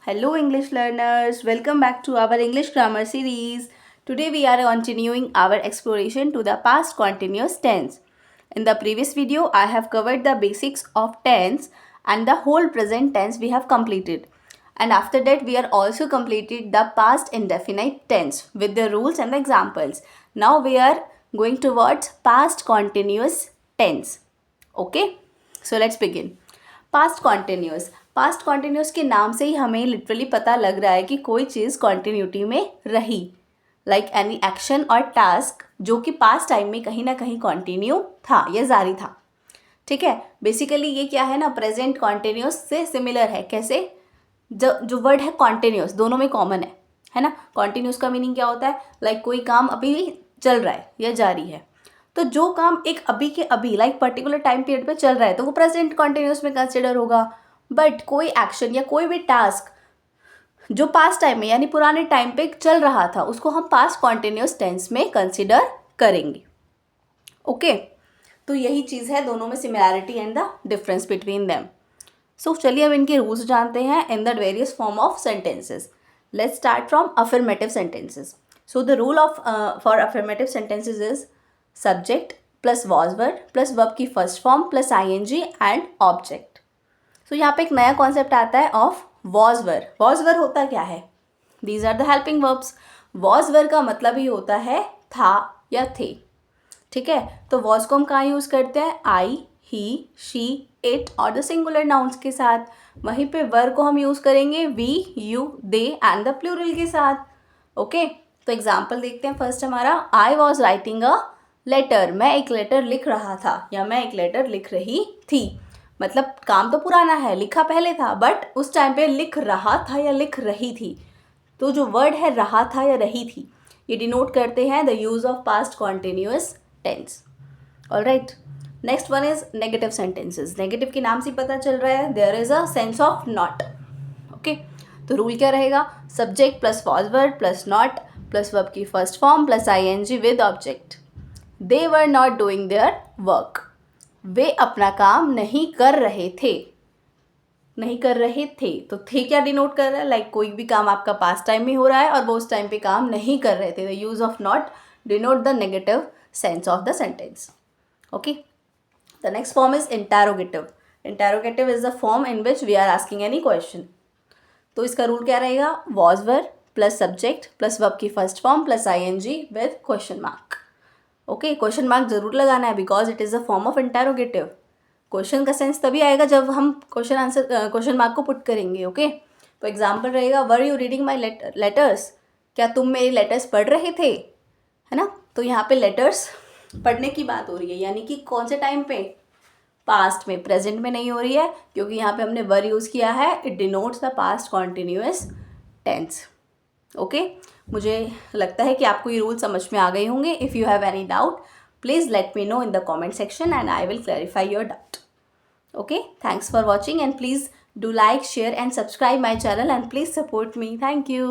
Hello English learners, welcome back to our English grammar series. Today we are continuing our exploration to the past continuous tense. In the previous video I have covered the basics of tense and the whole present tense we have completed. And after that we are also completed the past indefinite tense with the rules and the examples. Now we are going towards past continuous tense. Okay, so let's begin. Past continuous के नाम से ही हमें literally पता लग रहा है कि कोई चीज़ कॉन्टिन्यूटी में रही, लाइक एनी एक्शन और टास्क जो कि पास्ट टाइम में कहीं ना कहीं कॉन्टिन्यू था या जारी था. ठीक है, बेसिकली ये क्या है ना, प्रेजेंट कॉन्टिन्यूस से सिमिलर है. कैसे? जो वर्ड है कॉन्टिन्यूस दोनों में कॉमन है ना. कॉन्टिन्यूस का मीनिंग क्या होता है? लाइक कोई काम अभी चल रहा है या जारी है. तो जो काम एक अभी के अभी लाइक पर्टिकुलर टाइम पीरियड पे चल रहा है तो वो प्रेजेंट कॉन्टिन्यूस में कंसिडर होगा. बट कोई एक्शन या कोई भी टास्क जो पास्ट टाइम में यानी पुराने टाइम पे चल रहा था उसको हम पास्ट कॉन्टिन्यूस टेंस में कंसिडर करेंगे. ओके, तो यही चीज़ है, दोनों में similarity and the difference between them. So चलिए अब इनके रूल्स जानते हैं in the various form of sentences. Let's start from affirmative sentences. So the rule of for affirmative sentences is subject plus was word plus verb की first form plus ING and object. So यहाँ पे एक नया concept आता है of was word. Was word होता क्या है? These are the helping verbs. Was word का मतलब ही होता है था या थे. ठीक है, तो वॉज को हम कहाँ यूज़ करते हैं? आई, ही, शी, इट और द सिंगुलर नाउन्स के साथ. वहीं पे वर्ब को हम यूज़ करेंगे we, you, they and the plural के साथ. ओके, तो एग्जाम्पल देखते हैं. फर्स्ट हमारा I was writing a letter. मैं एक लेटर लिख रहा था या मैं एक लेटर लिख रही थी. मतलब काम तो पुराना है, लिखा पहले था, बट उस टाइम पे लिख रहा था या लिख रही थी. तो जो वर्ड है रहा था या रही थी ये डिनोट करते हैं the use of past continuous tense. Alright, next one is negative sentences. Negative के नाम से पता चल रहा है there is a sense of not. Okay, तो रूल क्या रहेगा? Subject plus was word plus not plus verb की first form plus ING with object. They were not doing their work. वे अपना काम नहीं कर रहे थे. नहीं कर रहे थे, तो थे क्या डिनोट कर रहा है? लाइक कोई भी काम आपका पास्ट टाइम में हो रहा है और वो उस टाइम पे काम नहीं कर रहे थे. The use of not denote the negative sense of the sentence. Okay, the next form is interrogative. Interrogative is the form in which we are asking any question. तो इसका रूल क्या रहेगा? Was verb plus subject plus verb की first form plus ING with question mark. Okay, question mark जरूर लगाना है because it is a form of interrogative. Question का sense तभी आएगा जब हम क्वेश्चन मार्क को पुट करेंगे. ओके, तो एग्जाम्पल रहेगा were you reading my letters. क्या तुम मेरे लेटर्स पढ़ रहे थे? है ना. तो यहाँ पे लेटर्स पढ़ने की बात हो रही है, यानी कि कौन से टाइम पे? पास्ट में, प्रेजेंट में नहीं हो रही है क्योंकि यहाँ पे हमने वर यूज़ किया है. It denotes the past continuous tense. Okay, मुझे लगता है कि आपको ये रूल समझ में आ गए होंगे. If you have any doubt please let me know in the comment section and I will clarify your doubt. Okay, thanks for watching and please do like, share and subscribe my channel and please support me. Thank you.